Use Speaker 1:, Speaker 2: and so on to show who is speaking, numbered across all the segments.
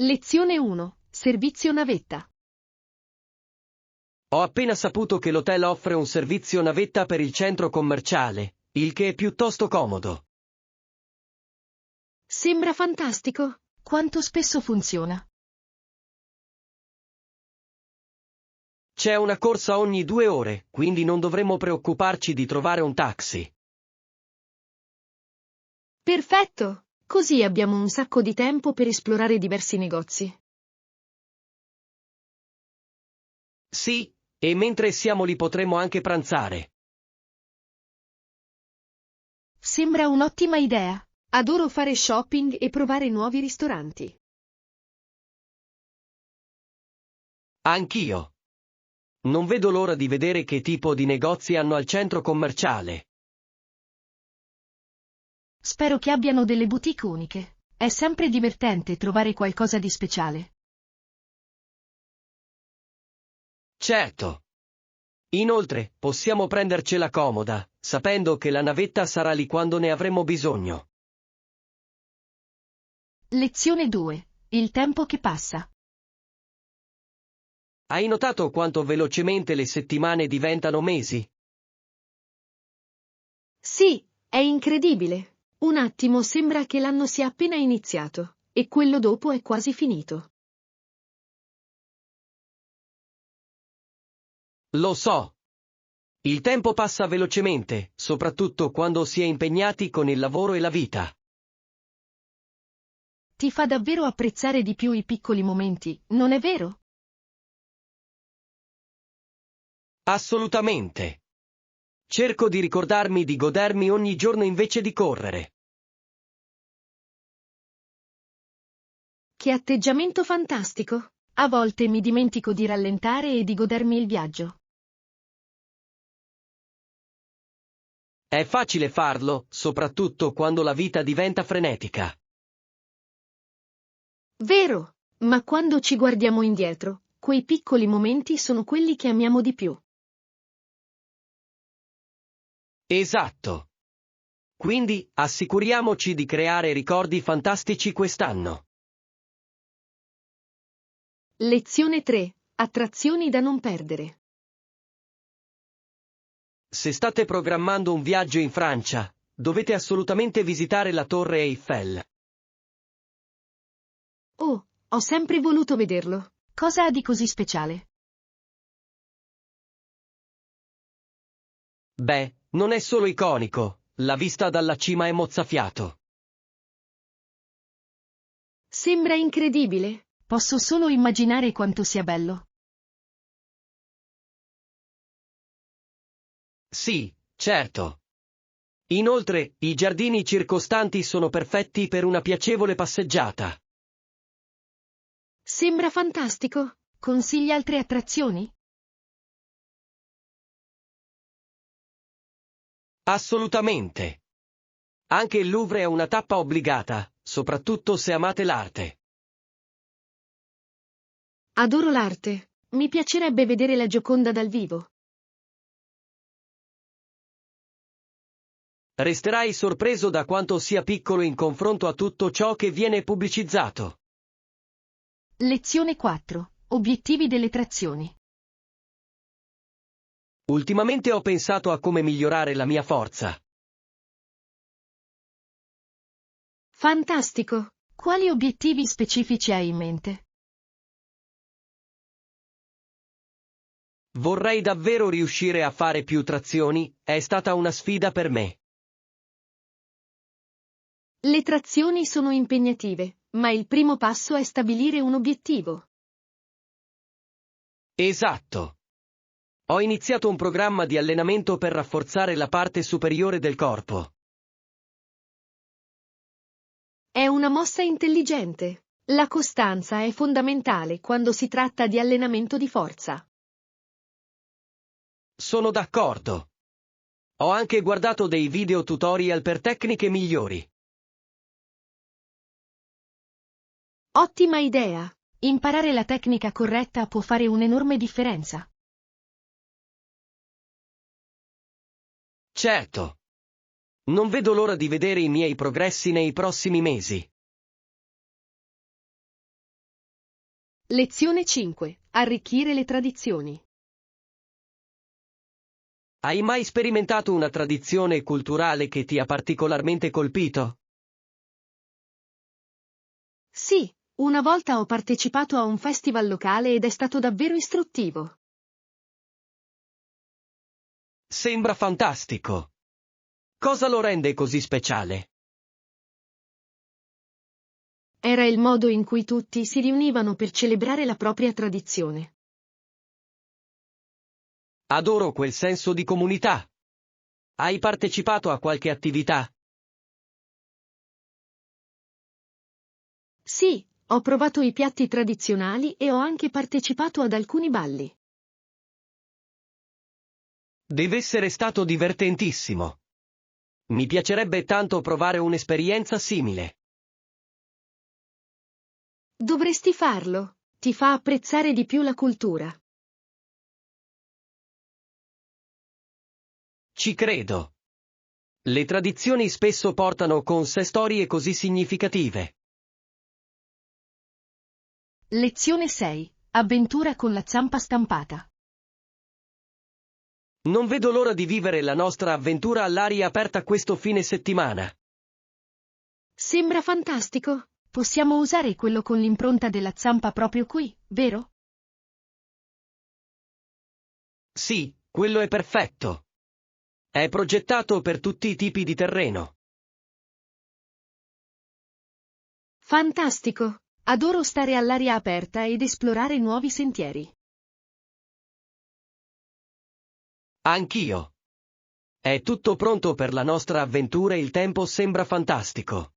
Speaker 1: Lezione 1. Servizio navetta.
Speaker 2: Ho appena saputo che l'hotel offre un servizio navetta per il centro commerciale, il che è piuttosto comodo.
Speaker 1: Sembra fantastico. Quanto spesso funziona?
Speaker 2: C'è una corsa ogni 2 ore, quindi non dovremmo preoccuparci di trovare un taxi.
Speaker 1: Perfetto! Così abbiamo un sacco di tempo per esplorare diversi negozi.
Speaker 2: Sì, e mentre siamo lì potremmo anche pranzare.
Speaker 1: Sembra un'ottima idea. Adoro fare shopping e provare nuovi ristoranti.
Speaker 2: Anch'io. Non vedo l'ora di vedere che tipo di negozi hanno al centro commerciale.
Speaker 1: Spero che abbiano delle boutique uniche. È sempre divertente trovare qualcosa di speciale.
Speaker 2: Certo. Inoltre, possiamo prendercela comoda, sapendo che la navetta sarà lì quando ne avremo bisogno.
Speaker 1: Lezione 2. Il tempo che passa.
Speaker 2: Hai notato quanto velocemente le settimane diventano mesi?
Speaker 1: Sì, è incredibile. Un attimo sembra che l'anno sia appena iniziato, e quello dopo è quasi finito.
Speaker 2: Lo so. Il tempo passa velocemente, soprattutto quando si è impegnati con il lavoro e la vita.
Speaker 1: Ti fa davvero apprezzare di più i piccoli momenti, non è vero?
Speaker 2: Assolutamente. Cerco di ricordarmi di godermi ogni giorno invece di correre.
Speaker 1: Che atteggiamento fantastico! A volte mi dimentico di rallentare e di godermi il viaggio.
Speaker 2: È facile farlo, soprattutto quando la vita diventa frenetica.
Speaker 1: Vero, ma quando ci guardiamo indietro, quei piccoli momenti sono quelli che amiamo di più.
Speaker 2: Esatto. Quindi, assicuriamoci di creare ricordi fantastici quest'anno.
Speaker 1: Lezione 3. Attrazioni da non perdere.
Speaker 2: Se state programmando un viaggio in Francia, dovete assolutamente visitare la Torre Eiffel.
Speaker 1: Oh, ho sempre voluto vederlo. Cosa ha di così speciale?
Speaker 2: Beh, non è solo iconico, la vista dalla cima è mozzafiato.
Speaker 1: Sembra incredibile. Posso solo immaginare quanto sia bello.
Speaker 2: Sì, certo. Inoltre, i giardini circostanti sono perfetti per una piacevole passeggiata.
Speaker 1: Sembra fantastico. Consigli altre attrazioni?
Speaker 2: Assolutamente. Anche il Louvre è una tappa obbligata, soprattutto se amate l'arte.
Speaker 1: Adoro l'arte. Mi piacerebbe vedere la Gioconda dal vivo.
Speaker 2: Resterai sorpreso da quanto sia piccolo in confronto a tutto ciò che viene pubblicizzato.
Speaker 1: Lezione 4. Obiettivi delle trazioni.
Speaker 2: Ultimamente ho pensato a come migliorare la mia forza.
Speaker 1: Fantastico! Quali obiettivi specifici hai in mente?
Speaker 2: Vorrei davvero riuscire a fare più trazioni, è stata una sfida per me.
Speaker 1: Le trazioni sono impegnative, ma il primo passo è stabilire un obiettivo.
Speaker 2: Esatto. Ho iniziato un programma di allenamento per rafforzare la parte superiore del corpo.
Speaker 1: È una mossa intelligente. La costanza è fondamentale quando si tratta di allenamento di forza.
Speaker 2: Sono d'accordo. Ho anche guardato dei video tutorial per tecniche migliori.
Speaker 1: Ottima idea! Imparare la tecnica corretta può fare un'enorme differenza.
Speaker 2: Certo. Non vedo l'ora di vedere i miei progressi nei prossimi mesi.
Speaker 1: Lezione 5. Arricchire le tradizioni.
Speaker 2: Hai mai sperimentato una tradizione culturale che ti ha particolarmente colpito?
Speaker 1: Sì, una volta ho partecipato a un festival locale ed è stato davvero istruttivo.
Speaker 2: Sembra fantastico. Cosa lo rende così speciale?
Speaker 1: Era il modo in cui tutti si riunivano per celebrare la propria tradizione.
Speaker 2: Adoro quel senso di comunità. Hai partecipato a qualche attività?
Speaker 1: Sì, ho provato i piatti tradizionali e ho anche partecipato ad alcuni balli.
Speaker 2: Deve essere stato divertentissimo. Mi piacerebbe tanto provare un'esperienza simile.
Speaker 1: Dovresti farlo, ti fa apprezzare di più la cultura.
Speaker 2: Ci credo. Le tradizioni spesso portano con sé storie così significative.
Speaker 1: Lezione 6. Avventura con la zampa stampata.
Speaker 2: Non vedo l'ora di vivere la nostra avventura all'aria aperta questo fine settimana.
Speaker 1: Sembra fantastico. Possiamo usare quello con l'impronta della zampa proprio qui, vero?
Speaker 2: Sì, quello è perfetto. È progettato per tutti i tipi di terreno.
Speaker 1: Fantastico. Adoro stare all'aria aperta ed esplorare nuovi sentieri.
Speaker 2: Anch'io. È tutto pronto per la nostra avventura e il tempo sembra fantastico.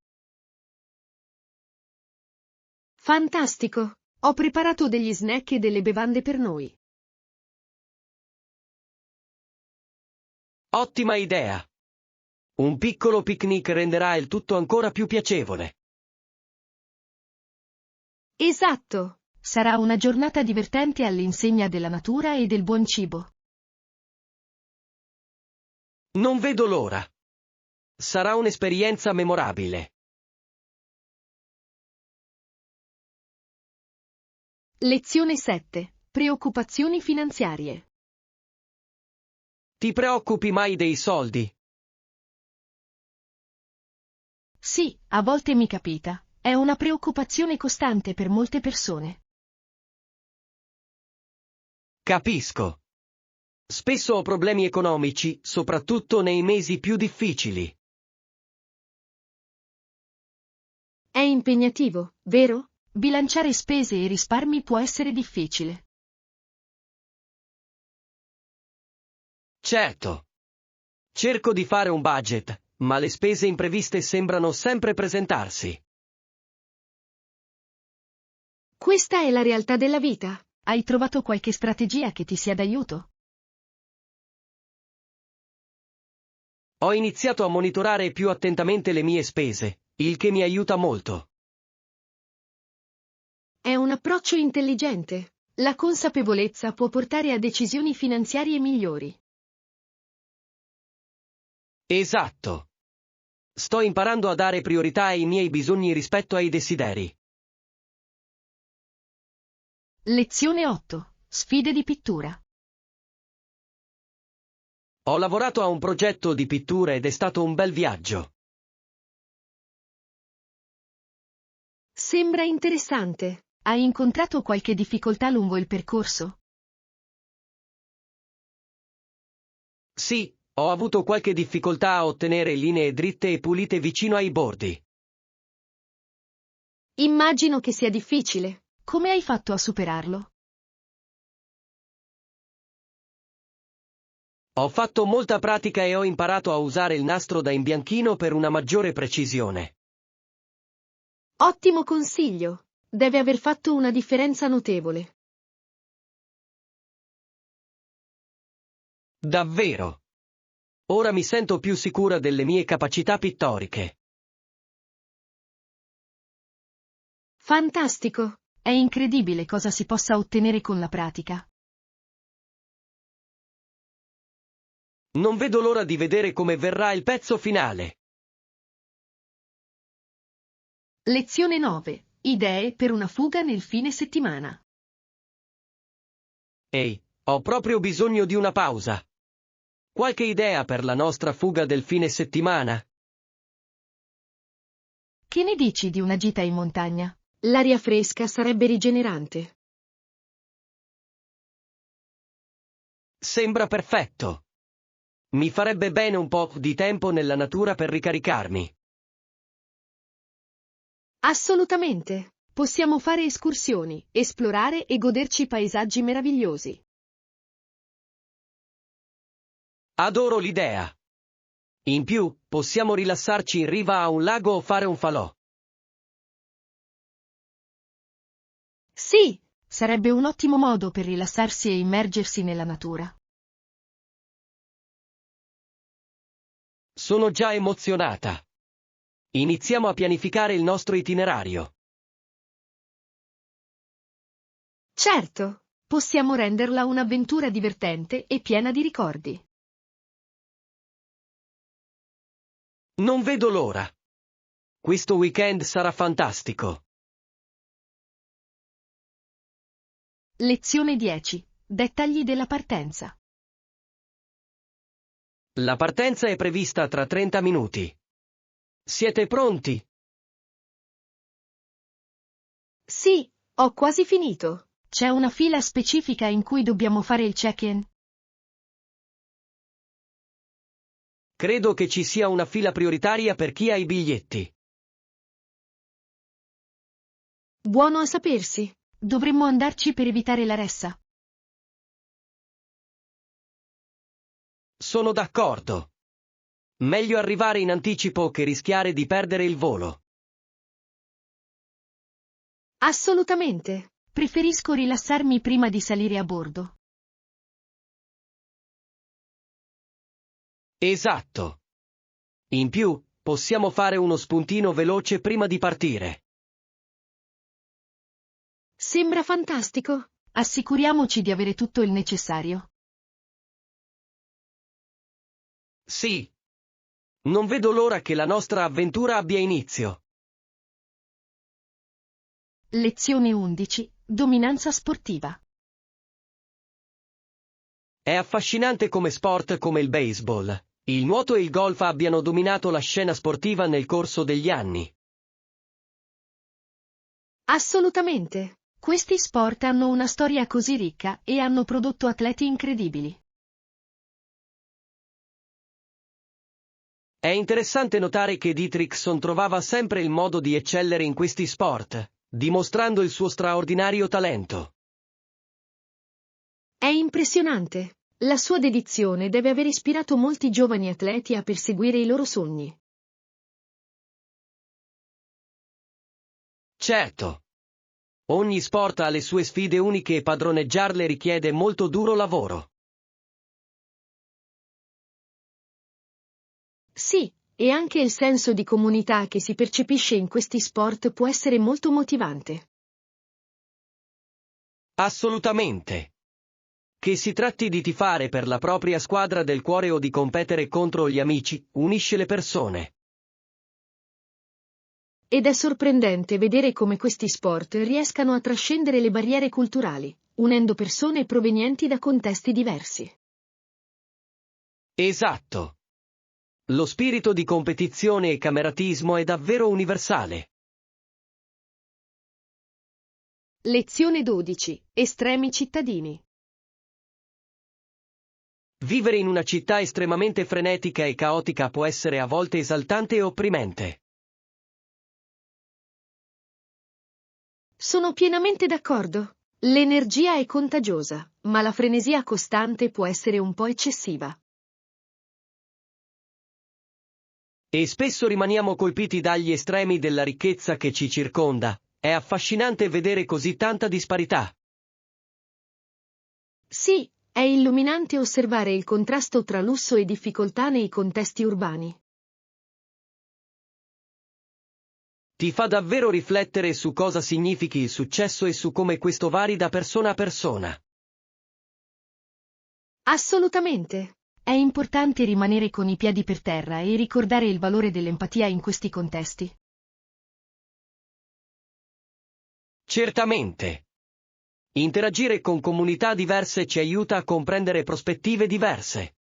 Speaker 1: Fantastico. Ho preparato degli snack e delle bevande per noi.
Speaker 2: Ottima idea. Un piccolo picnic renderà il tutto ancora più piacevole.
Speaker 1: Esatto. Sarà una giornata divertente all'insegna della natura e del buon cibo.
Speaker 2: Non vedo l'ora. Sarà un'esperienza memorabile.
Speaker 1: Lezione 7. Preoccupazioni finanziarie.
Speaker 2: Ti preoccupi mai dei soldi?
Speaker 1: Sì, a volte mi capita. È una preoccupazione costante per molte persone.
Speaker 2: Capisco. Spesso ho problemi economici, soprattutto nei mesi più difficili.
Speaker 1: È impegnativo, vero? Bilanciare spese e risparmi può essere difficile.
Speaker 2: Certo. Cerco di fare un budget, ma le spese impreviste sembrano sempre presentarsi.
Speaker 1: Questa è la realtà della vita. Hai trovato qualche strategia che ti sia d'aiuto?
Speaker 2: Ho iniziato a monitorare più attentamente le mie spese, il che mi aiuta molto.
Speaker 1: È un approccio intelligente. La consapevolezza può portare a decisioni finanziarie migliori.
Speaker 2: Esatto. Sto imparando a dare priorità ai miei bisogni rispetto ai desideri.
Speaker 1: Lezione 8. Sfide di pittura.
Speaker 2: Ho lavorato a un progetto di pittura ed è stato un bel viaggio.
Speaker 1: Sembra interessante. Hai incontrato qualche difficoltà lungo il percorso?
Speaker 2: Sì, ho avuto qualche difficoltà a ottenere linee dritte e pulite vicino ai bordi.
Speaker 1: Immagino che sia difficile. Come hai fatto a superarlo?
Speaker 2: Ho fatto molta pratica e ho imparato a usare il nastro da imbianchino per una maggiore precisione.
Speaker 1: Ottimo consiglio. Deve aver fatto una differenza notevole.
Speaker 2: Davvero. Ora mi sento più sicura delle mie capacità pittoriche.
Speaker 1: Fantastico. È incredibile cosa si possa ottenere con la pratica.
Speaker 2: Non vedo l'ora di vedere come verrà il pezzo finale.
Speaker 1: Lezione 9. Idee per una fuga nel fine settimana.
Speaker 2: Ehi, ho proprio bisogno di una pausa. Qualche idea per la nostra fuga del fine settimana?
Speaker 1: Che ne dici di una gita in montagna? L'aria fresca sarebbe rigenerante.
Speaker 2: Sembra perfetto. Mi farebbe bene un po' di tempo nella natura per ricaricarmi.
Speaker 1: Assolutamente. Possiamo fare escursioni, esplorare e goderci paesaggi meravigliosi.
Speaker 2: Adoro l'idea. In più, possiamo rilassarci in riva a un lago o fare un falò.
Speaker 1: Sì, sarebbe un ottimo modo per rilassarsi e immergersi nella natura.
Speaker 2: Sono già emozionata. Iniziamo a pianificare il nostro itinerario.
Speaker 1: Certo, possiamo renderla un'avventura divertente e piena di ricordi.
Speaker 2: Non vedo l'ora. Questo weekend sarà fantastico.
Speaker 1: Lezione 10. Dettagli della partenza.
Speaker 2: La partenza è prevista tra 30 minuti. Siete pronti?
Speaker 1: Sì, ho quasi finito. C'è una fila specifica in cui dobbiamo fare il check-in?
Speaker 2: Credo che ci sia una fila prioritaria per chi ha i biglietti.
Speaker 1: Buono a sapersi. Dovremmo andarci per evitare la ressa.
Speaker 2: Sono d'accordo. Meglio arrivare in anticipo che rischiare di perdere il volo.
Speaker 1: Assolutamente. Preferisco rilassarmi prima di salire a bordo.
Speaker 2: Esatto. In più, possiamo fare uno spuntino veloce prima di partire.
Speaker 1: Sembra fantastico. Assicuriamoci di avere tutto il necessario.
Speaker 2: Sì. Non vedo l'ora che la nostra avventura abbia inizio.
Speaker 1: Lezione 11. Dominanza sportiva.
Speaker 2: È affascinante come sport come il baseball, il nuoto e il golf abbiano dominato la scena sportiva nel corso degli anni.
Speaker 1: Assolutamente. Questi sport hanno una storia così ricca e hanno prodotto atleti incredibili.
Speaker 2: È interessante notare che Dietrichson trovava sempre il modo di eccellere in questi sport, dimostrando il suo straordinario talento.
Speaker 1: È impressionante. La sua dedizione deve aver ispirato molti giovani atleti a perseguire i loro sogni.
Speaker 2: Certo. Ogni sport ha le sue sfide uniche e padroneggiarle richiede molto duro lavoro.
Speaker 1: Sì, e anche il senso di comunità che si percepisce in questi sport può essere molto motivante.
Speaker 2: Assolutamente. Che si tratti di tifare per la propria squadra del cuore o di competere contro gli amici, unisce le persone.
Speaker 1: Ed è sorprendente vedere come questi sport riescano a trascendere le barriere culturali, unendo persone provenienti da contesti diversi.
Speaker 2: Esatto. Lo spirito di competizione e cameratismo è davvero universale.
Speaker 1: Lezione 12. Estremi cittadini.
Speaker 2: Vivere in una città estremamente frenetica e caotica può essere a volte esaltante e opprimente.
Speaker 1: Sono pienamente d'accordo. L'energia è contagiosa, ma la frenesia costante può essere un po' eccessiva.
Speaker 2: E spesso rimaniamo colpiti dagli estremi della ricchezza che ci circonda. È affascinante vedere così tanta disparità.
Speaker 1: Sì, è illuminante osservare il contrasto tra lusso e difficoltà nei contesti urbani.
Speaker 2: Ti fa davvero riflettere su cosa significhi il successo e su come questo vari da persona a persona.
Speaker 1: Assolutamente. È importante rimanere con i piedi per terra e ricordare il valore dell'empatia in questi contesti.
Speaker 2: Certamente. Interagire con comunità diverse ci aiuta a comprendere prospettive diverse.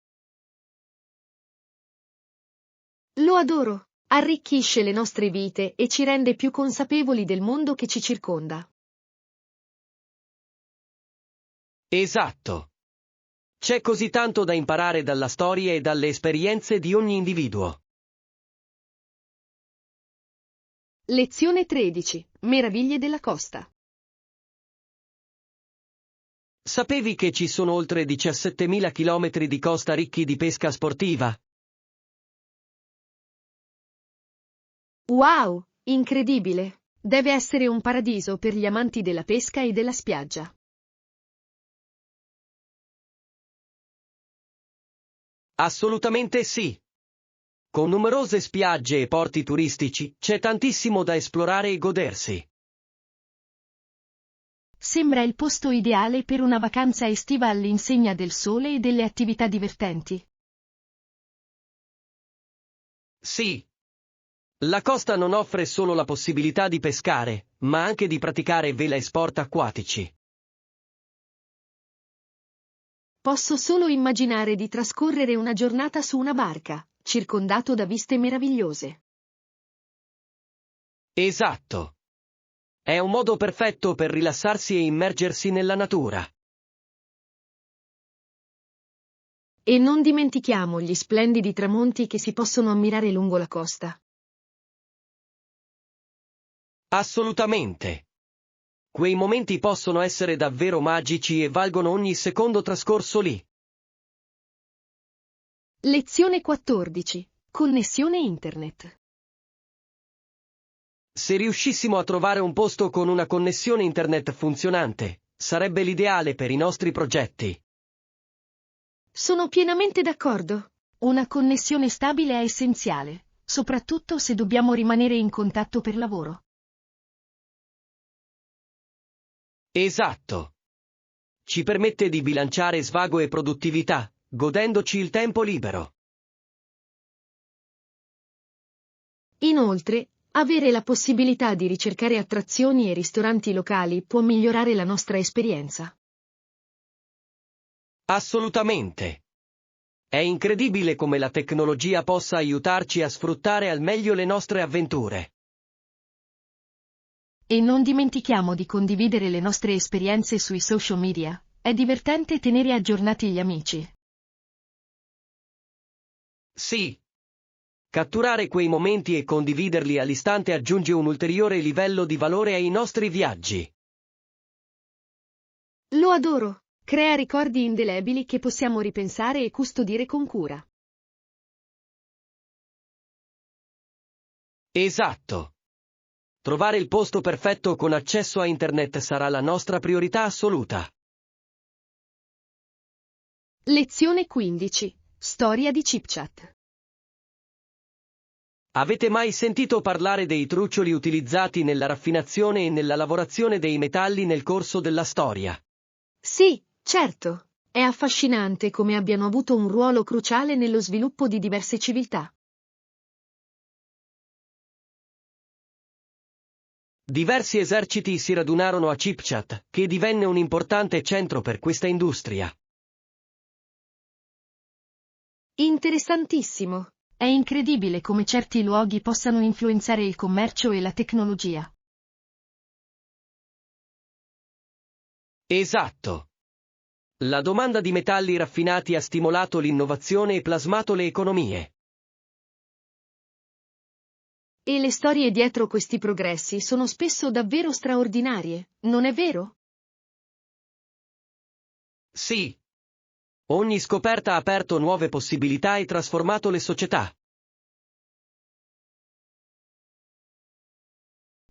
Speaker 1: Lo adoro. Arricchisce le nostre vite e ci rende più consapevoli del mondo che ci circonda.
Speaker 2: Esatto. C'è così tanto da imparare dalla storia e dalle esperienze di ogni individuo.
Speaker 1: Lezione 13. Meraviglie della costa.
Speaker 2: Sapevi che ci sono oltre 17.000 chilometri di costa ricchi di pesca sportiva?
Speaker 1: Wow, incredibile! Deve essere un paradiso per gli amanti della pesca e della spiaggia.
Speaker 2: Assolutamente sì. Con numerose spiagge e porti turistici, c'è tantissimo da esplorare e godersi.
Speaker 1: Sembra il posto ideale per una vacanza estiva all'insegna del sole e delle attività divertenti.
Speaker 2: Sì. La costa non offre solo la possibilità di pescare, ma anche di praticare vela e sport acquatici.
Speaker 1: Posso solo immaginare di trascorrere una giornata su una barca, circondato da viste meravigliose.
Speaker 2: Esatto. È un modo perfetto per rilassarsi e immergersi nella natura.
Speaker 1: E non dimentichiamo gli splendidi tramonti che si possono ammirare lungo la costa.
Speaker 2: Assolutamente. Quei momenti possono essere davvero magici e valgono ogni secondo trascorso lì.
Speaker 1: Lezione 14. Connessione internet.
Speaker 2: Se riuscissimo a trovare un posto con una connessione internet funzionante, sarebbe l'ideale per i nostri progetti.
Speaker 1: Sono pienamente d'accordo. Una connessione stabile è essenziale, soprattutto se dobbiamo rimanere in contatto per lavoro.
Speaker 2: Esatto. Ci permette di bilanciare svago e produttività, godendoci il tempo libero.
Speaker 1: Inoltre, avere la possibilità di ricercare attrazioni e ristoranti locali può migliorare la nostra esperienza.
Speaker 2: Assolutamente. È incredibile come la tecnologia possa aiutarci a sfruttare al meglio le nostre avventure.
Speaker 1: E non dimentichiamo di condividere le nostre esperienze sui social media. È divertente tenere aggiornati gli amici.
Speaker 2: Sì. Catturare quei momenti e condividerli all'istante aggiunge un ulteriore livello di valore ai nostri viaggi.
Speaker 1: Lo adoro. Crea ricordi indelebili che possiamo ripensare e custodire con cura.
Speaker 2: Esatto. Trovare il posto perfetto con accesso a internet sarà la nostra priorità assoluta.
Speaker 1: Lezione 15. Storia di ChipChat.
Speaker 2: Avete mai sentito parlare dei truccioli utilizzati nella raffinazione e nella lavorazione dei metalli nel corso della storia?
Speaker 1: Sì, certo. È affascinante come abbiano avuto un ruolo cruciale nello sviluppo di diverse civiltà.
Speaker 2: Diversi eserciti si radunarono a Chipchat, che divenne un importante centro per questa industria.
Speaker 1: Interessantissimo. È incredibile come certi luoghi possano influenzare il commercio e la tecnologia.
Speaker 2: Esatto. La domanda di metalli raffinati ha stimolato l'innovazione e plasmato le economie.
Speaker 1: E le storie dietro questi progressi sono spesso davvero straordinarie, non è vero?
Speaker 2: Sì. Ogni scoperta ha aperto nuove possibilità e trasformato le società.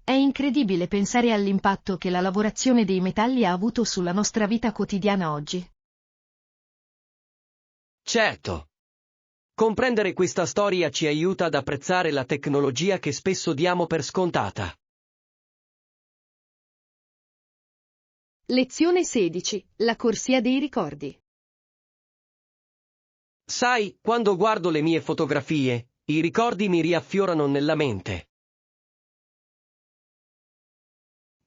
Speaker 1: È incredibile pensare all'impatto che la lavorazione dei metalli ha avuto sulla nostra vita quotidiana oggi.
Speaker 2: Certo. Comprendere questa storia ci aiuta ad apprezzare la tecnologia che spesso diamo per scontata.
Speaker 1: Lezione 16. La corsia dei ricordi.
Speaker 2: Sai, quando guardo le mie fotografie, i ricordi mi riaffiorano nella mente.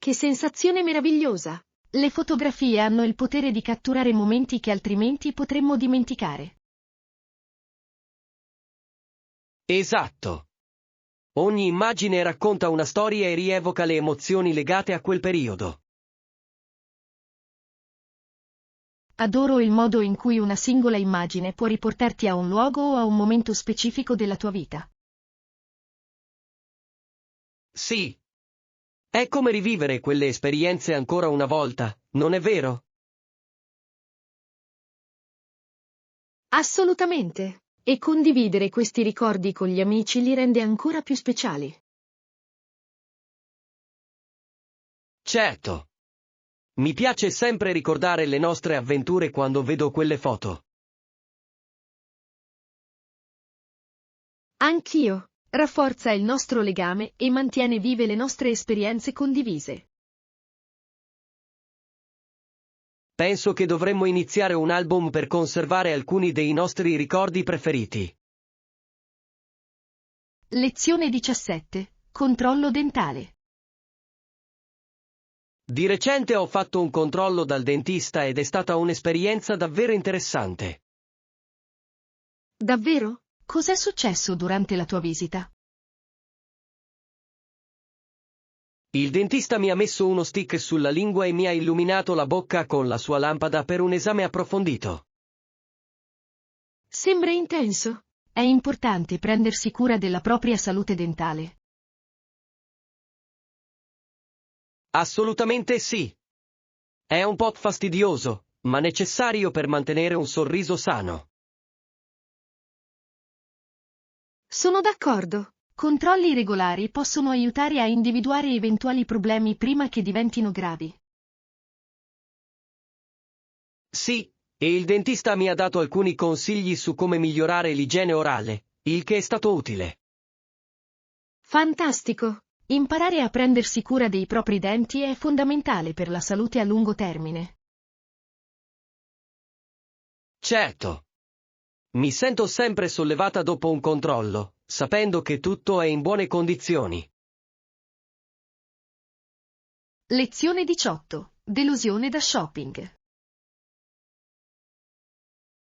Speaker 1: Che sensazione meravigliosa! Le fotografie hanno il potere di catturare momenti che altrimenti potremmo dimenticare.
Speaker 2: Esatto. Ogni immagine racconta una storia e rievoca le emozioni legate a quel periodo.
Speaker 1: Adoro il modo in cui una singola immagine può riportarti a un luogo o a un momento specifico della tua vita.
Speaker 2: Sì. È come rivivere quelle esperienze ancora una volta, non è vero?
Speaker 1: Assolutamente. E condividere questi ricordi con gli amici li rende ancora più speciali.
Speaker 2: Certo. Mi piace sempre ricordare le nostre avventure quando vedo quelle foto.
Speaker 1: Anch'io. Rafforza il nostro legame e mantiene vive le nostre esperienze condivise.
Speaker 2: Penso che dovremmo iniziare un album per conservare alcuni dei nostri ricordi preferiti.
Speaker 1: Lezione 17. Controllo dentale.
Speaker 2: Di recente ho fatto un controllo dal dentista ed è stata un'esperienza davvero interessante.
Speaker 1: Davvero? Cos'è successo durante la tua visita?
Speaker 2: Il dentista mi ha messo uno stick sulla lingua e mi ha illuminato la bocca con la sua lampada per un esame approfondito.
Speaker 1: Sembra intenso. È importante prendersi cura della propria salute dentale.
Speaker 2: Assolutamente sì. È un po' fastidioso, ma necessario per mantenere un sorriso sano.
Speaker 1: Sono d'accordo. Controlli regolari possono aiutare a individuare eventuali problemi prima che diventino gravi.
Speaker 2: Sì, e il dentista mi ha dato alcuni consigli su come migliorare l'igiene orale, il che è stato utile.
Speaker 1: Fantastico! Imparare a prendersi cura dei propri denti è fondamentale per la salute a lungo termine.
Speaker 2: Certo. Mi sento sempre sollevata dopo un controllo, sapendo che tutto è in buone condizioni.
Speaker 1: Lezione 18. Delusione da shopping.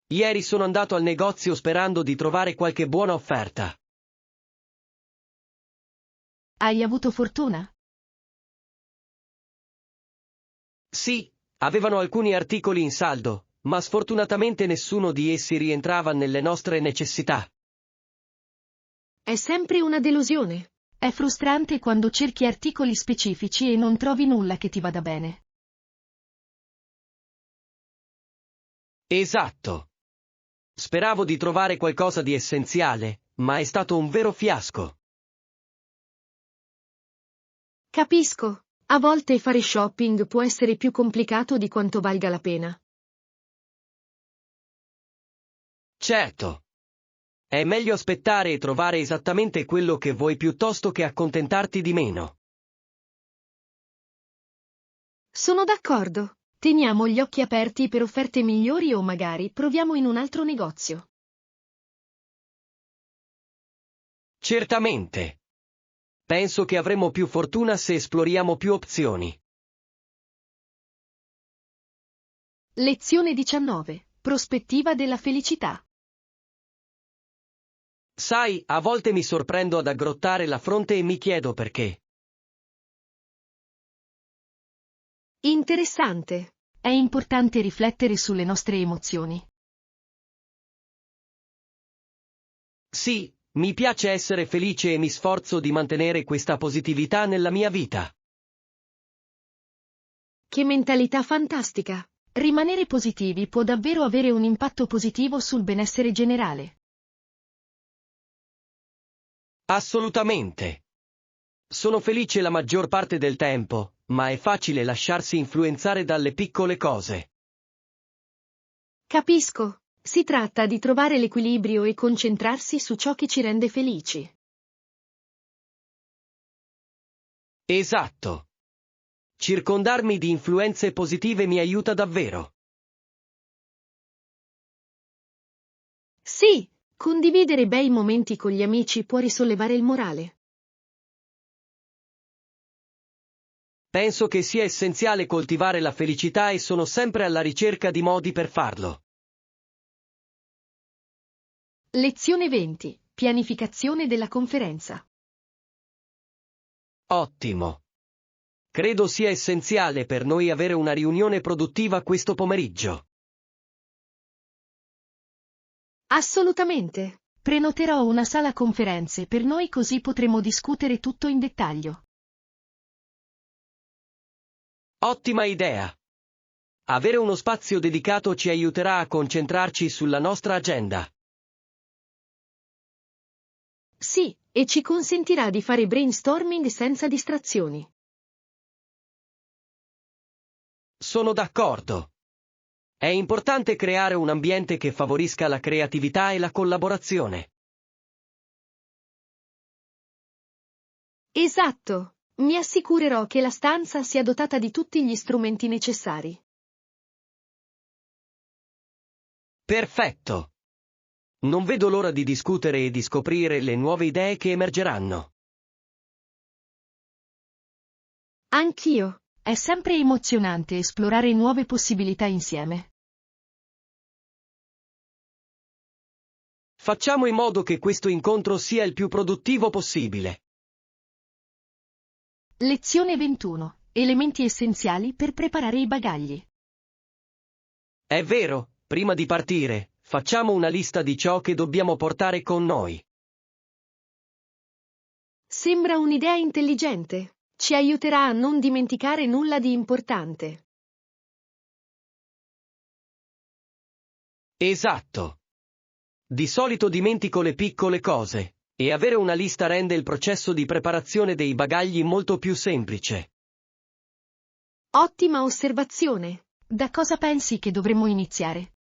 Speaker 2: Ieri sono andato al negozio sperando di trovare qualche buona offerta.
Speaker 1: Hai avuto fortuna?
Speaker 2: Sì, avevano alcuni articoli in saldo, ma sfortunatamente nessuno di essi rientrava nelle nostre necessità.
Speaker 1: È sempre una delusione. È frustrante quando cerchi articoli specifici e non trovi nulla che ti vada bene.
Speaker 2: Esatto. Speravo di trovare qualcosa di essenziale, ma è stato un vero fiasco.
Speaker 1: Capisco. A volte fare shopping può essere più complicato di quanto valga la pena.
Speaker 2: Certo. È meglio aspettare e trovare esattamente quello che vuoi piuttosto che accontentarti di meno.
Speaker 1: Sono d'accordo. Teniamo gli occhi aperti per offerte migliori o magari proviamo in un altro negozio.
Speaker 2: Certamente. Penso che avremo più fortuna se esploriamo più opzioni.
Speaker 1: Lezione 19. Prospettiva della felicità.
Speaker 2: Sai, a volte mi sorprendo ad aggrottare la fronte e mi chiedo perché.
Speaker 1: Interessante. È importante riflettere sulle nostre emozioni.
Speaker 2: Sì, mi piace essere felice e mi sforzo di mantenere questa positività nella mia vita.
Speaker 1: Che mentalità fantastica! Rimanere positivi può davvero avere un impatto positivo sul benessere generale.
Speaker 2: Assolutamente. Sono felice la maggior parte del tempo, ma è facile lasciarsi influenzare dalle piccole cose.
Speaker 1: Capisco. Si tratta di trovare l'equilibrio e concentrarsi su ciò che ci rende felici.
Speaker 2: Esatto. Circondarmi di influenze positive mi aiuta davvero.
Speaker 1: Sì, condividere bei momenti con gli amici può risollevare il morale.
Speaker 2: Penso che sia essenziale coltivare la felicità e sono sempre alla ricerca di modi per farlo.
Speaker 1: Lezione 20. Pianificazione della conferenza.
Speaker 2: Ottimo. Credo sia essenziale per noi avere una riunione produttiva questo pomeriggio.
Speaker 1: Assolutamente. Prenoterò una sala conferenze per noi così potremo discutere tutto in dettaglio.
Speaker 2: Ottima idea. Avere uno spazio dedicato ci aiuterà a concentrarci sulla nostra agenda.
Speaker 1: Sì, e ci consentirà di fare brainstorming senza distrazioni.
Speaker 2: Sono d'accordo. È importante creare un ambiente che favorisca la creatività e la collaborazione.
Speaker 1: Esatto. Mi assicurerò che la stanza sia dotata di tutti gli strumenti necessari.
Speaker 2: Perfetto. Non vedo l'ora di discutere e di scoprire le nuove idee che emergeranno.
Speaker 1: Anch'io. È sempre emozionante esplorare nuove possibilità insieme.
Speaker 2: Facciamo in modo che questo incontro sia il più produttivo possibile.
Speaker 1: Lezione 21. Elementi essenziali per preparare i bagagli.
Speaker 2: È vero, prima di partire, facciamo una lista di ciò che dobbiamo portare con noi.
Speaker 1: Sembra un'idea intelligente. Ci aiuterà a non dimenticare nulla di importante.
Speaker 2: Esatto. Di solito dimentico le piccole cose, e avere una lista rende il processo di preparazione dei bagagli molto più semplice.
Speaker 1: Ottima osservazione. Da cosa pensi che dovremmo iniziare?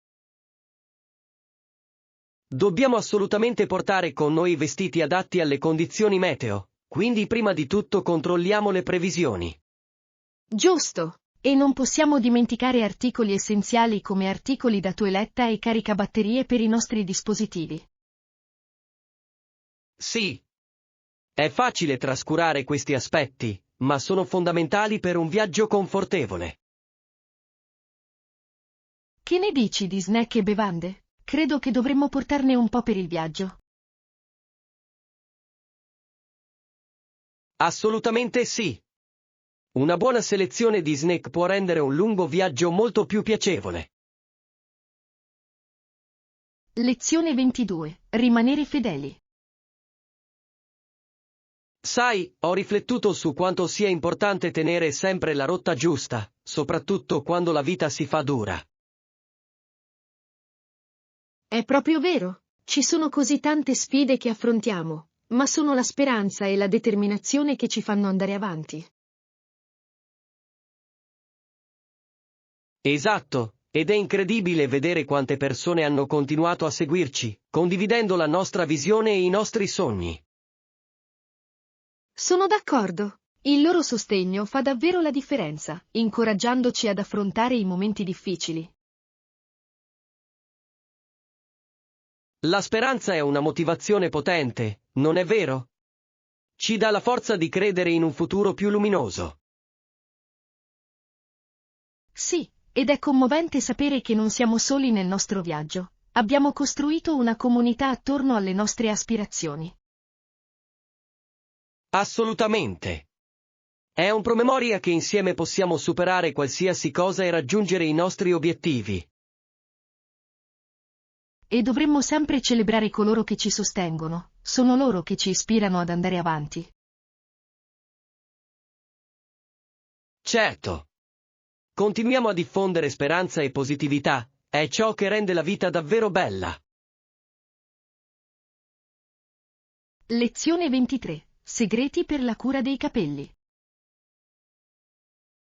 Speaker 2: Dobbiamo assolutamente portare con noi vestiti adatti alle condizioni meteo, quindi prima di tutto controlliamo le previsioni.
Speaker 1: Giusto. E non possiamo dimenticare articoli essenziali come articoli da toeletta e caricabatterie per i nostri dispositivi.
Speaker 2: Sì. È facile trascurare questi aspetti, ma sono fondamentali per un viaggio confortevole.
Speaker 1: Che ne dici di snack e bevande? Credo che dovremmo portarne un po' per il viaggio.
Speaker 2: Assolutamente sì. Una buona selezione di snack può rendere un lungo viaggio molto più piacevole.
Speaker 1: Lezione 22. Rimanere fedeli.
Speaker 2: Sai, ho riflettuto su quanto sia importante tenere sempre la rotta giusta, soprattutto quando la vita si fa dura.
Speaker 1: È proprio vero. Ci sono così tante sfide che affrontiamo, ma sono la speranza e la determinazione che ci fanno andare avanti.
Speaker 2: Esatto, ed è incredibile vedere quante persone hanno continuato a seguirci, condividendo la nostra visione e i nostri sogni.
Speaker 1: Sono d'accordo. Il loro sostegno fa davvero la differenza, incoraggiandoci ad affrontare i momenti difficili.
Speaker 2: La speranza è una motivazione potente, non è vero? Ci dà la forza di credere in un futuro più luminoso.
Speaker 1: Sì, ed è commovente sapere che non siamo soli nel nostro viaggio. Abbiamo costruito una comunità attorno alle nostre aspirazioni.
Speaker 2: Assolutamente. È un promemoria che insieme possiamo superare qualsiasi cosa e raggiungere i nostri obiettivi.
Speaker 1: E dovremmo sempre celebrare coloro che ci sostengono, sono loro che ci ispirano ad andare avanti.
Speaker 2: Certo. Continuiamo a diffondere speranza e positività, è ciò che rende la vita davvero bella.
Speaker 1: Lezione 23. Segreti per la cura dei capelli.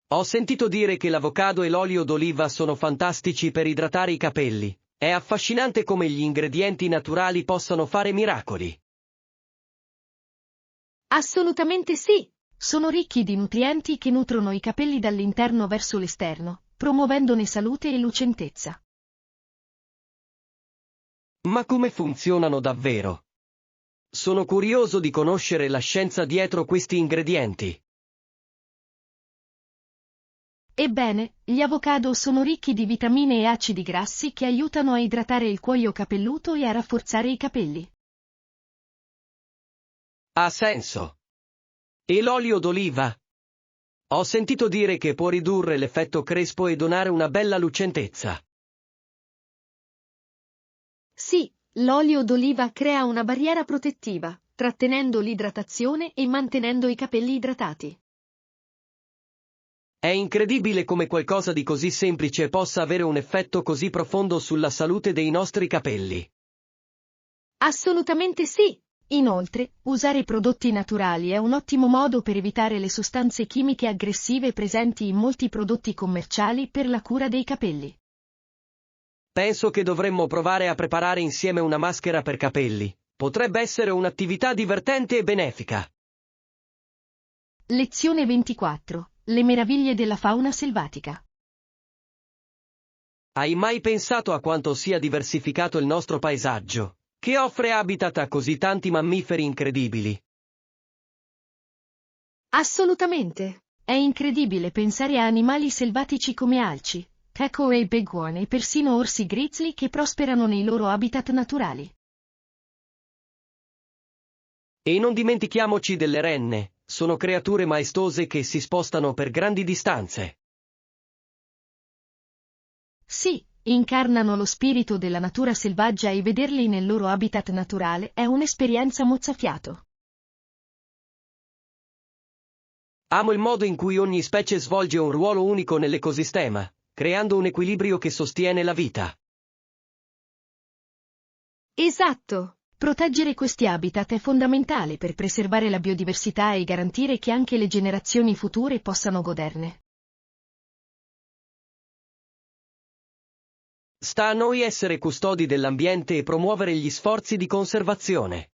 Speaker 2: Ho sentito dire che l'avocado e l'olio d'oliva sono fantastici per idratare i capelli. È affascinante come gli ingredienti naturali possano fare miracoli.
Speaker 1: Assolutamente sì. Sono ricchi di nutrienti che nutrono i capelli dall'interno verso l'esterno, promuovendone salute e lucentezza.
Speaker 2: Ma come funzionano davvero? Sono curioso di conoscere la scienza dietro questi ingredienti.
Speaker 1: Ebbene, gli avocado sono ricchi di vitamine e acidi grassi che aiutano a idratare il cuoio capelluto e a rafforzare i capelli.
Speaker 2: Ha senso. E l'olio d'oliva? Ho sentito dire che può ridurre l'effetto crespo e donare una bella lucentezza.
Speaker 1: Sì, l'olio d'oliva crea una barriera protettiva, trattenendo l'idratazione e mantenendo i capelli idratati.
Speaker 2: È incredibile come qualcosa di così semplice possa avere un effetto così profondo sulla salute dei nostri capelli.
Speaker 1: Assolutamente sì! Inoltre, usare prodotti naturali è un ottimo modo per evitare le sostanze chimiche aggressive presenti in molti prodotti commerciali per la cura dei capelli.
Speaker 2: Penso che dovremmo provare a preparare insieme una maschera per capelli. Potrebbe essere un'attività divertente e benefica.
Speaker 1: Lezione 24. Le meraviglie della fauna selvatica.
Speaker 2: Hai mai pensato a quanto sia diversificato il nostro paesaggio, che offre habitat a così tanti mammiferi incredibili?
Speaker 1: Assolutamente! È incredibile pensare a animali selvatici come alci, gecko e bighorn e persino orsi grizzly che prosperano nei loro habitat naturali.
Speaker 2: E non dimentichiamoci delle renne, sono creature maestose che si spostano per grandi distanze.
Speaker 1: Sì, incarnano lo spirito della natura selvaggia e vederli nel loro habitat naturale è un'esperienza mozzafiato.
Speaker 2: Amo il modo in cui ogni specie svolge un ruolo unico nell'ecosistema, creando un equilibrio che sostiene la vita.
Speaker 1: Esatto! Proteggere questi habitat è fondamentale per preservare la biodiversità e garantire che anche le generazioni future possano goderne.
Speaker 2: Sta a noi essere custodi dell'ambiente e promuovere gli sforzi di conservazione.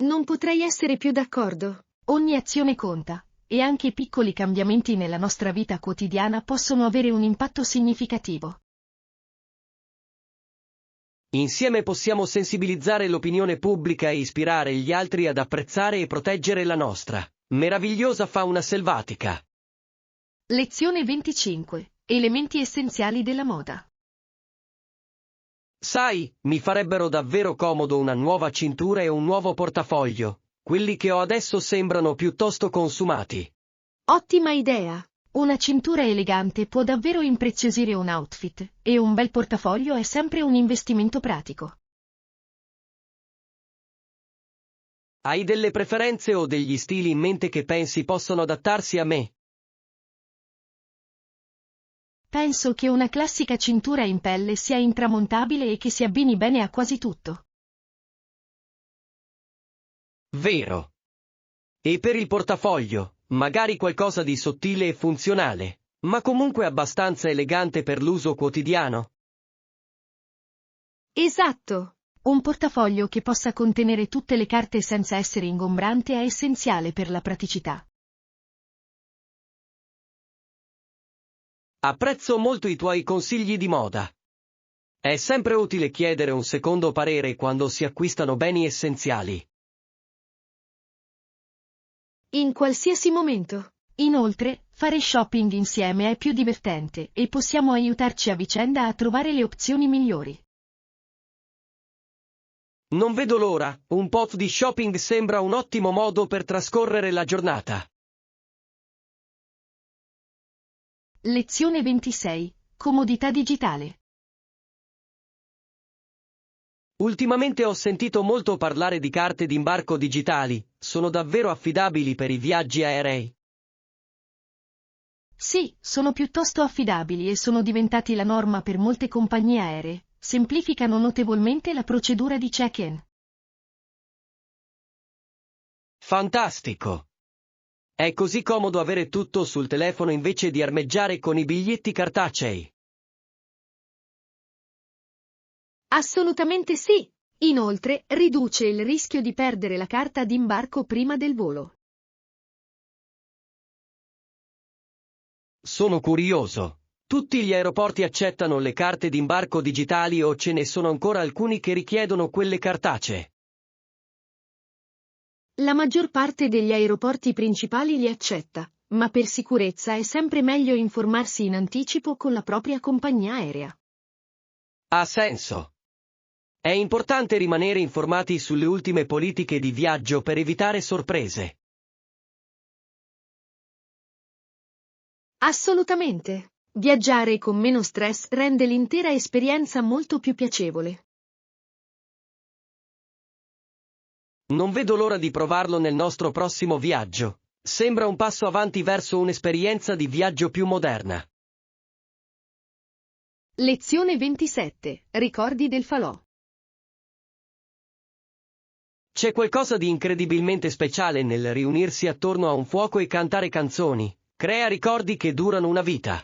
Speaker 1: Non potrei essere più d'accordo. Ogni azione conta, e anche piccoli cambiamenti nella nostra vita quotidiana possono avere un impatto significativo.
Speaker 2: Insieme possiamo sensibilizzare l'opinione pubblica e ispirare gli altri ad apprezzare e proteggere la nostra meravigliosa fauna selvatica.
Speaker 1: Lezione 25. Elementi essenziali della moda.
Speaker 2: Sai, mi farebbero davvero comodo una nuova cintura e un nuovo portafoglio. Quelli che ho adesso sembrano piuttosto consumati.
Speaker 1: Ottima idea! Una cintura elegante può davvero impreziosire un outfit, e un bel portafoglio è sempre un investimento pratico.
Speaker 2: Hai delle preferenze o degli stili in mente che pensi possono adattarsi a me?
Speaker 1: Penso che una classica cintura in pelle sia intramontabile e che si abbini bene a quasi tutto.
Speaker 2: Vero. E per il portafoglio, magari qualcosa di sottile e funzionale, ma comunque abbastanza elegante per l'uso quotidiano.
Speaker 1: Esatto! Un portafoglio che possa contenere tutte le carte senza essere ingombrante è essenziale per la praticità.
Speaker 2: Apprezzo molto i tuoi consigli di moda. È sempre utile chiedere un secondo parere quando si acquistano beni essenziali.
Speaker 1: In qualsiasi momento. Inoltre, fare shopping insieme è più divertente e possiamo aiutarci a vicenda a trovare le opzioni migliori.
Speaker 2: Non vedo l'ora, un po' di shopping sembra un ottimo modo per trascorrere la giornata.
Speaker 1: Lezione 26. Comodità digitale.
Speaker 2: Ultimamente ho sentito molto parlare di carte d'imbarco digitali, sono davvero affidabili per i viaggi aerei?
Speaker 1: Sì, sono piuttosto affidabili e sono diventati la norma per molte compagnie aeree, semplificano notevolmente la procedura di check-in.
Speaker 2: Fantastico! È così comodo avere tutto sul telefono invece di armeggiare con i biglietti cartacei.
Speaker 1: Assolutamente sì! Inoltre, riduce il rischio di perdere la carta d'imbarco prima del volo.
Speaker 2: Sono curioso. Tutti gli aeroporti accettano le carte d'imbarco digitali o ce ne sono ancora alcuni che richiedono quelle cartacee?
Speaker 1: La maggior parte degli aeroporti principali li accetta, ma per sicurezza è sempre meglio informarsi in anticipo con la propria compagnia aerea.
Speaker 2: Ha senso. È importante rimanere informati sulle ultime politiche di viaggio per evitare sorprese.
Speaker 1: Assolutamente. Viaggiare con meno stress rende l'intera esperienza molto più piacevole.
Speaker 2: Non vedo l'ora di provarlo nel nostro prossimo viaggio. Sembra un passo avanti verso un'esperienza di viaggio più moderna.
Speaker 1: Lezione 27. Ricordi del falò.
Speaker 2: C'è qualcosa di incredibilmente speciale nel riunirsi attorno a un fuoco e cantare canzoni. Crea ricordi che durano una vita.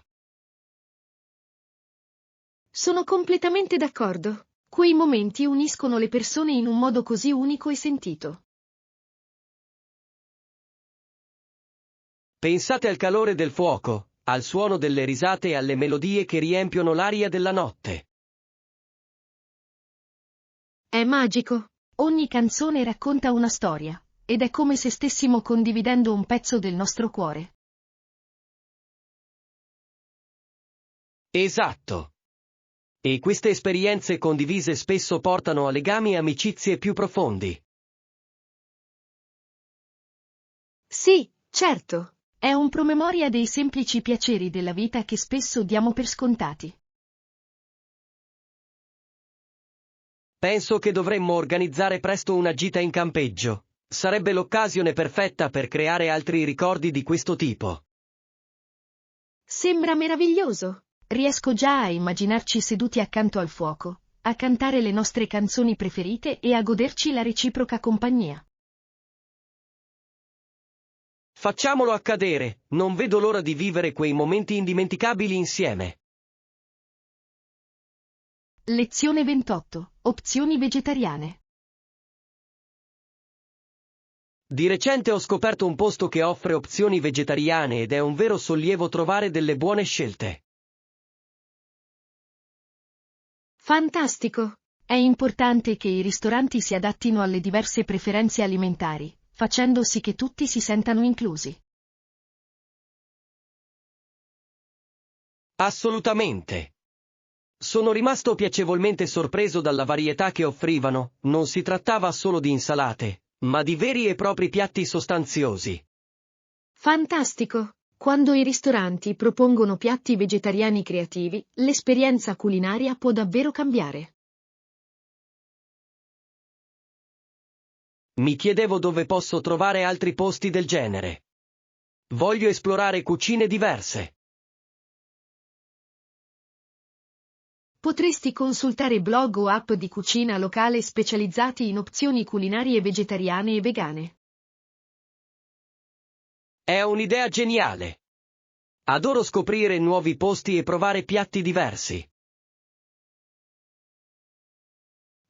Speaker 1: Sono completamente d'accordo. Quei momenti uniscono le persone in un modo così unico e sentito.
Speaker 2: Pensate al calore del fuoco, al suono delle risate e alle melodie che riempiono l'aria della notte.
Speaker 1: È magico. Ogni canzone racconta una storia, ed è come se stessimo condividendo un pezzo del nostro cuore.
Speaker 2: Esatto. E queste esperienze condivise spesso portano a legami e amicizie più profondi.
Speaker 1: Sì, certo. È un promemoria dei semplici piaceri della vita che spesso diamo per scontati.
Speaker 2: Penso che dovremmo organizzare presto una gita in campeggio. Sarebbe l'occasione perfetta per creare altri ricordi di questo tipo.
Speaker 1: Sembra meraviglioso. Riesco già a immaginarci seduti accanto al fuoco, a cantare le nostre canzoni preferite e a goderci la reciproca compagnia.
Speaker 2: Facciamolo accadere, non vedo l'ora di vivere quei momenti indimenticabili insieme.
Speaker 1: Lezione 28. Opzioni vegetariane.
Speaker 2: Di recente ho scoperto un posto che offre opzioni vegetariane ed è un vero sollievo trovare delle buone scelte.
Speaker 1: Fantastico! È importante che i ristoranti si adattino alle diverse preferenze alimentari, facendo sì che tutti si sentano inclusi.
Speaker 2: Assolutamente. Sono rimasto piacevolmente sorpreso dalla varietà che offrivano, non si trattava solo di insalate, ma di veri e propri piatti sostanziosi.
Speaker 1: Fantastico! Quando i ristoranti propongono piatti vegetariani creativi, l'esperienza culinaria può davvero cambiare.
Speaker 2: Mi chiedevo dove posso trovare altri posti del genere. Voglio esplorare cucine diverse.
Speaker 1: Potresti consultare blog o app di cucina locale specializzati in opzioni culinarie vegetariane e vegane.
Speaker 2: È un'idea geniale. Adoro scoprire nuovi posti e provare piatti diversi.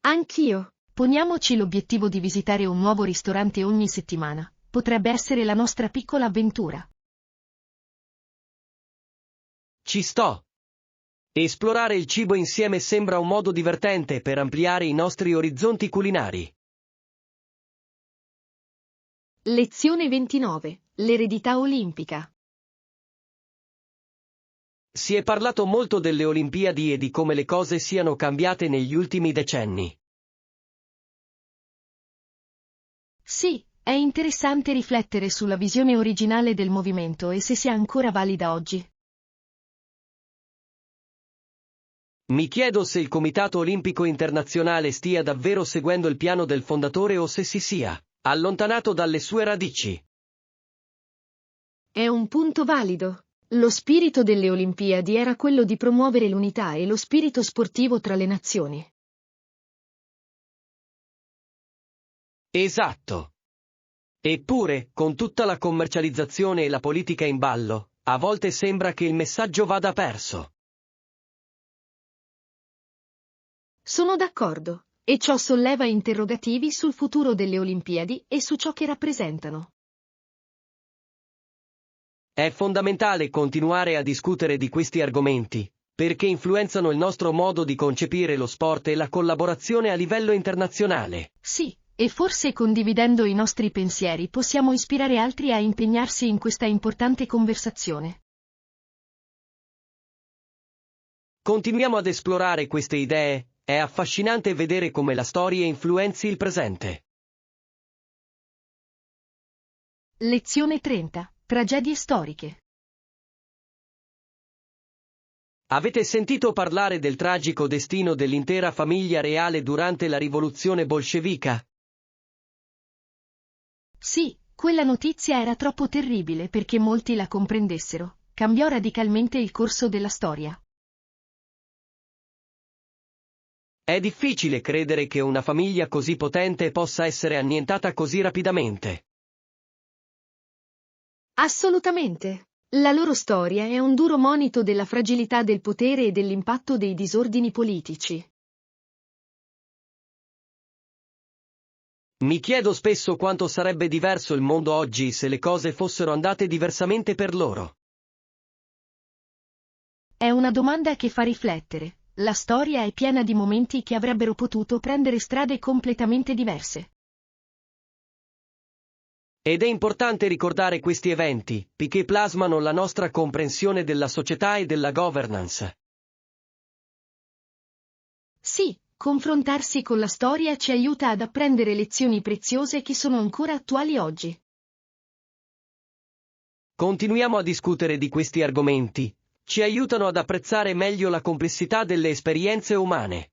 Speaker 1: Anch'io. Poniamoci l'obiettivo di visitare un nuovo ristorante ogni settimana. Potrebbe essere la nostra piccola avventura.
Speaker 2: Ci sto. Esplorare il cibo insieme sembra un modo divertente per ampliare i nostri orizzonti culinari.
Speaker 1: Lezione 29. L'eredità olimpica.
Speaker 2: Si è parlato molto delle Olimpiadi e di come le cose siano cambiate negli ultimi decenni.
Speaker 1: Sì, è interessante riflettere sulla visione originale del movimento e se sia ancora valida oggi.
Speaker 2: Mi chiedo se il Comitato Olimpico Internazionale stia davvero seguendo il piano del fondatore o se si sia allontanato dalle sue radici.
Speaker 1: È un punto valido. Lo spirito delle Olimpiadi era quello di promuovere l'unità e lo spirito sportivo tra le nazioni.
Speaker 2: Esatto. Eppure, con tutta la commercializzazione e la politica in ballo, a volte sembra che il messaggio vada perso.
Speaker 1: Sono d'accordo, e ciò solleva interrogativi sul futuro delle Olimpiadi e su ciò che rappresentano.
Speaker 2: È fondamentale continuare a discutere di questi argomenti, perché influenzano il nostro modo di concepire lo sport e la collaborazione a livello internazionale.
Speaker 1: Sì, E forse condividendo i nostri pensieri possiamo ispirare altri a impegnarsi in questa importante conversazione.
Speaker 2: Continuiamo ad esplorare queste idee, è affascinante vedere come la storia influenzi il presente.
Speaker 1: Lezione 30. Tragedie storiche.
Speaker 2: Avete sentito parlare del tragico destino dell'intera famiglia reale durante la rivoluzione bolscevica?
Speaker 1: Sì, quella notizia era troppo terribile perché molti la comprendessero. Cambiò radicalmente il corso della storia.
Speaker 2: È difficile credere che una famiglia così potente possa essere annientata così rapidamente.
Speaker 1: Assolutamente. La loro storia è un duro monito della fragilità del potere e dell'impatto dei disordini politici.
Speaker 2: Mi chiedo spesso quanto sarebbe diverso il mondo oggi se le cose fossero andate diversamente per loro.
Speaker 1: È una domanda che fa riflettere. La storia è piena di momenti che avrebbero potuto prendere strade completamente diverse.
Speaker 2: Ed è importante ricordare questi eventi, perché plasmano la nostra comprensione della società e della governance.
Speaker 1: Sì, confrontarsi con la storia ci aiuta ad apprendere lezioni preziose che sono ancora attuali oggi.
Speaker 2: Continuiamo a discutere di questi argomenti, ci aiutano ad apprezzare meglio la complessità delle esperienze umane.